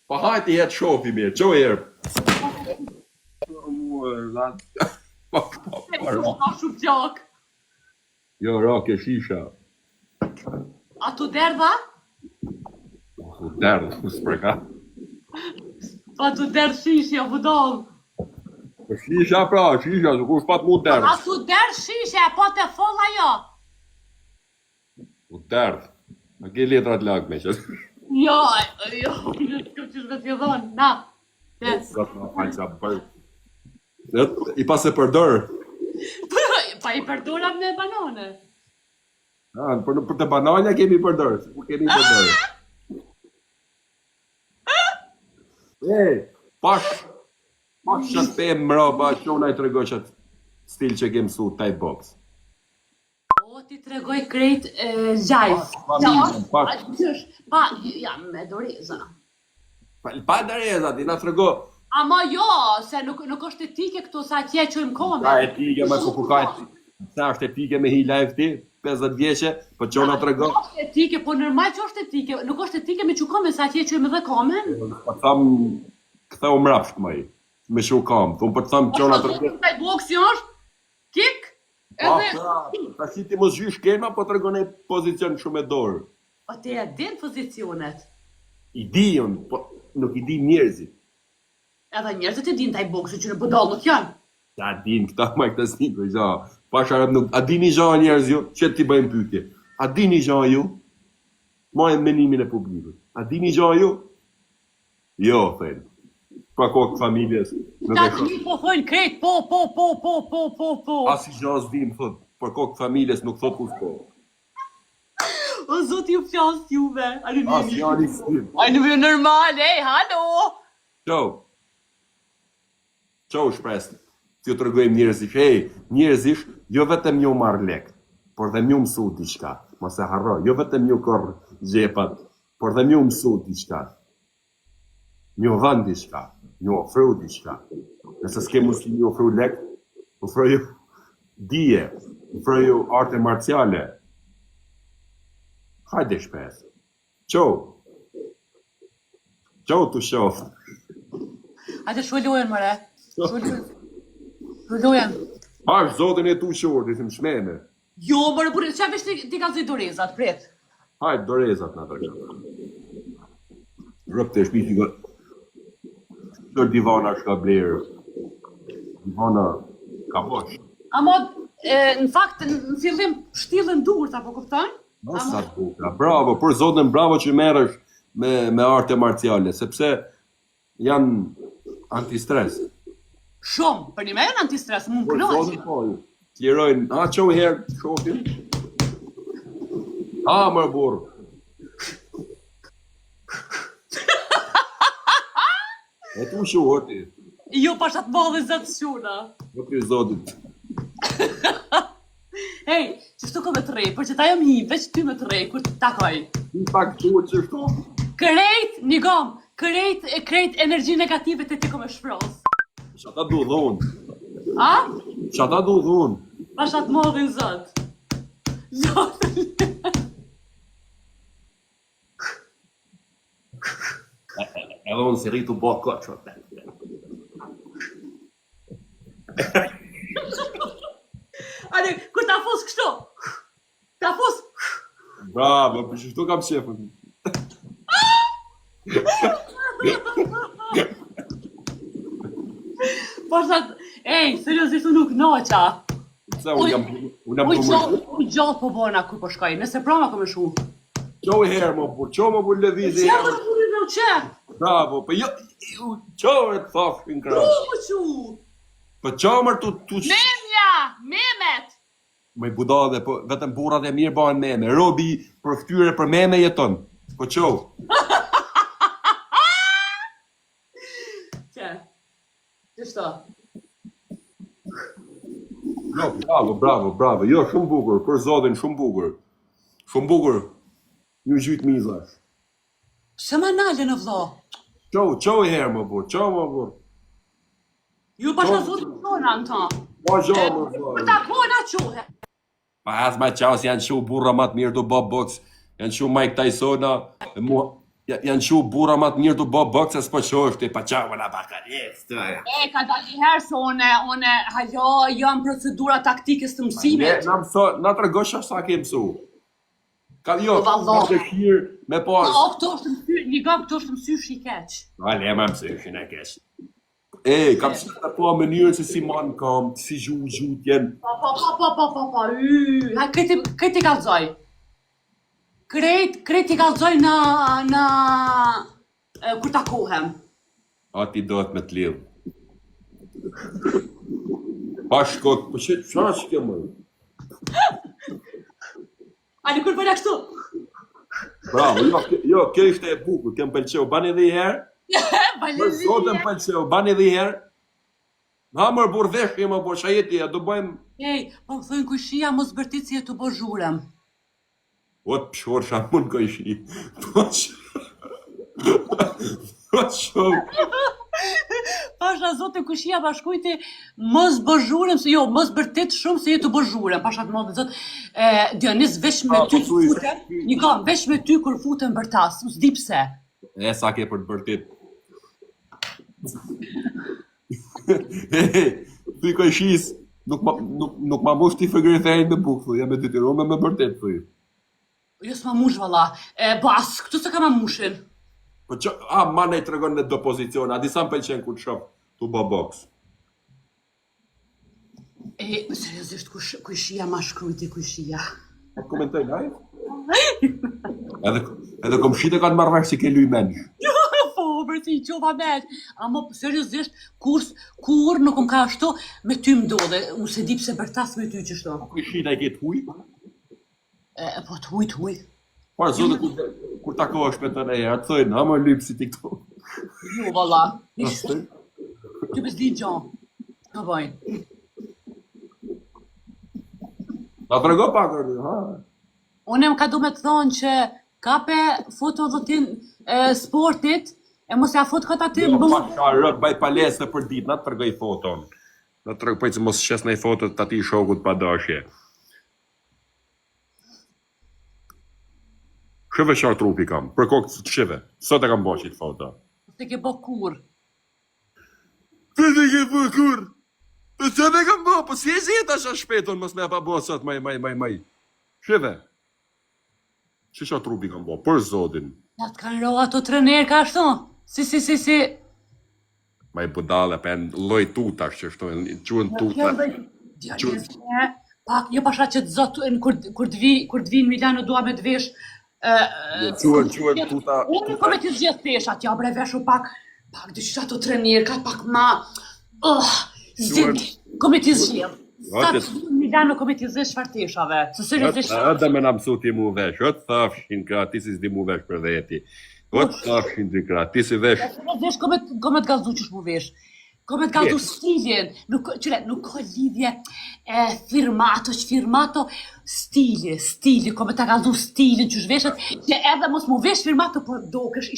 Pa hajti jetë shofi mirë, qo herë. Ka shumë plak. Jo, rak e shisha. A tu derdha? Derdhë, s'preka. A tu derdh shishja, budall. Shisha pra, shisha, su kush pat mu derdhë. A tu derdh shishja, po te folla jo. U derdhë. Në ke letrat lak me që. Jo, kam qysh me t'ju dhonë, na. Yes. I pas e përdor. Pa i përdora me banane. Për të bananja kemi përdor. Ku kemi përdor. Pash që të pemë mraba, që unë i të regoj që stil që kemë su Thai box. O, ti të regoj krejt gjajf. Pa, jam me doreza. Pa doreza, ti na të regoj. Ama jo, se nuk është etike këtu sa atje qojmë kome. Ka etike me kukukajt. Sa është etike me hi live ti, 50 vjeqe, po që unë të regoj. Nuk është etike, po normal që është etike. Nuk është etike me që kome, sa atje qojmë dhe komen. Po thamë, këthe u mrapsht më i. Me shu kam, thumë për të thamë që unë të regoj. Taj boksi është, kik, Ta si ti mos zhysh kelma, po të regoj në pozicion shumë e dorë. O te e din pozicionet. I di unë, po nuk i di njerëzit. Edhe njerëzit e din taj boksi që në budall nuk janë. Ja, din këta ma këta sikur, ja. Pash arab nuk, a dini gja njerëz ju, që ti bëjmë pyetje. A dini gja ju? Majnë menimin e publikut. A dini gja ju? Jo, thënë. Pa kokë familjes. Ta të një po thojnë krejt, po. Asi gja s'dim, thot, për kokë familjes nuk thot kush po. O zot ju flasë juve. Asi janë i s'dim. A në vë normal, halo. Qo shpresë. Që të rëgojmë njerëzish, njerëzish, jo vetëm ju marrë lek, por dhe mju mësu diçka, mos e harro, jo vetëm ju korë gjepat, por dhe mju mësu diçka, mju dhën diçka, mju ofru diçka, nëse s'ke mundësi mju ofru lek, ofru ju dije, ofru ju arte marciale, hajde shpes, qo të shofë. Hajde shullojen, mëre, Shullojen. Pash zotin e tu shorë, disim shmene. Jo, mërë, për që vesh ti ka zoj dorezat, pret. Hajde, dorezat në të rëgjë. Rëpë të shpiti ka... Shër divana shka blerë. Divana ka bosh. Ama, në fakt, në fillim shtilën durët, apo kupton? Sa të bukra. Bravo, për zotin bravo që merësh me arte marciale, sepse janë antistres. Shumë, për një me janë antistres, mund Për kënoqë. zotin po, t'lirojnë, qo herë, shofin? Mërë burë. E tu shuhë, ti. Jo, pashat madhe zëtë shuna. Jo për zotit. Hej, që shtu ko me të rej, për që ta jam hi, veç ty me të rej, kur të takoj. Ti pak tu që shtu? Krejt, një gom, krejt energji negative të ti ko me shpros. Qa ta du dhunë? A? Qa ta du dhunë? Pashat madhe zëtë. Zotë. Edhe unë si rritu bo këtë që të Ane, kur ta fos kështu? Ta fos? Bravo, për që shtu kam shefën. Pashat, seriosisht unë nuk noqa. Se unë jam Uj gjallë po bona kur po shkaj, nëse prama ko me shu. Qo i herë më burë, qo më burë levizi Që herë. më shuri në që? Bravo, për jo, qo e të thafshin krasë. Më që? Për qo mërë tu... Memja, memet. Me budale, po vetëm burat e mirë bëhen meme. Robi për ftyre për meme jeton. Po qo? Që shto? Jo, bravo. Jo, shumë bukur, për zotin shumë bukur. Shumë bukur. Një gjytë mizash. Shë më nalë në vlo? Qo i herë më burë, qo më burë. Ju pasha zotin tona në ta. Po gjo më burë. Për ta kona quhe. Pa as ma qas janë shu burra matë mirë do bob box. Janë shu Mike Tysona. Janë që bura ma të mirë të bo boks e s'po qosh të pa qavë në bakarjes. Ka dalë një herë se one, hajo, jam procedura taktike së mësimit. Na të rëgosha sa ke mësu. Ka jo, vallah. me dëshirë, me pas. Këto është mësy, një gam këto është mësysh i keq. Ale, ma mësyshin e keq. Kam që të po mënyrën se si manë kam, si gjutjen. Ha, kreti kalzoj. Kreti kalzoj në kur takohem. A ti do të me të lidhë. Pa shkot, po që ke më? Ali kur bëra kështu? Bravo, jo, kjo ishte e bukur, kem pëlqeu, bani dhe i herë? Për zotën pëlqeu, bani dhe i herë? Ha mërë burë veshë, më bo shajeti, a do bëjmë... Po më thënë kushia mos bërtit si e të bo zhurem. O të pëshor shamun kushi. Po shumë. Pasha zote kushia bashkujti mos bë zhurem, jo, mos bërtit shumë se e të bo zhurem. Pasha të modë zot, Dionis vesh me ty të futen, një kam, vesh me ty kur futen bërtas, u s'di pse. Sa ke për të bërtit. Ty kushis, nuk ma mush ti fëgëritherin në bukë, jam e detyruar me bërtit, thuj. Jo s'ma mush valla, bas, këtu se ka ma mushin. Po që, ma ne të regon në do pozicion, a disa më pëlqen ku të shop të bo boks. Seriosisht, kushia ma shkrujti kushia. Po komentoj live? Edhe komshite ka të marrë vesh si ke luj mensh. Po, bërti, qova mensh. Amo, seriosisht, kur nuk më ka ashtu, me ty mdodhe, unë se di pse bërtas me ty qështu. Kushita i ke të huj? Po të huj. Po, zote, kur takohesh me të neja, të thëjnë, ha më lypë si ti këto. Jo, valla. Ty pësdi gjon. Ka bojnë. Na të rego pak, ha? Unë më ka du me të thonë që kape foto dhotin sportit, e mos e a foto këta ty më Jo, ka rët, baj palesë për ditë, na të tërgoj foton. Na të tërgoj, që mos shes nej foto të ati shokut pa dashje. Shëve qarë trupi kam, për kokë të shive, sot e kam bo qitë foto. Se ke bo kur. Të të ke bo kur? Sot e kam bo, po si e zhjeta shë shpeton, mos me pa bo sot, maj. Shive. Që qarë trupi kam bo, për zotin. Ja të kanë roa ato trener ka ashtu? Si. Maj budale, pen loj tutash që shtu, quen tuta. Pak, jo pasha që të zotë, kur të vinë Milano dua me të vesh, Quen tuta. unë kome të zgjedh pesha, t'ja bre veshu pak dyqysh ato trener, ka pak ma, kome të zgjedh. Sa të vinë Milano kome të zgjedh shfarteshave, se seriosisht. Edhe me në mësu ti mu vesh, o të thafshin ka, ti si s'di mu vesh për veti. O të thafshin ti kra, ti si vesh. Vesh kome të gazdu qësh mu vesh. Kome të gazdu stilin, nuk ka lidhje firmato, stili, kome të gazdu stilin qësh veshet, që edhe mos mu vesh firmato, por do kësh i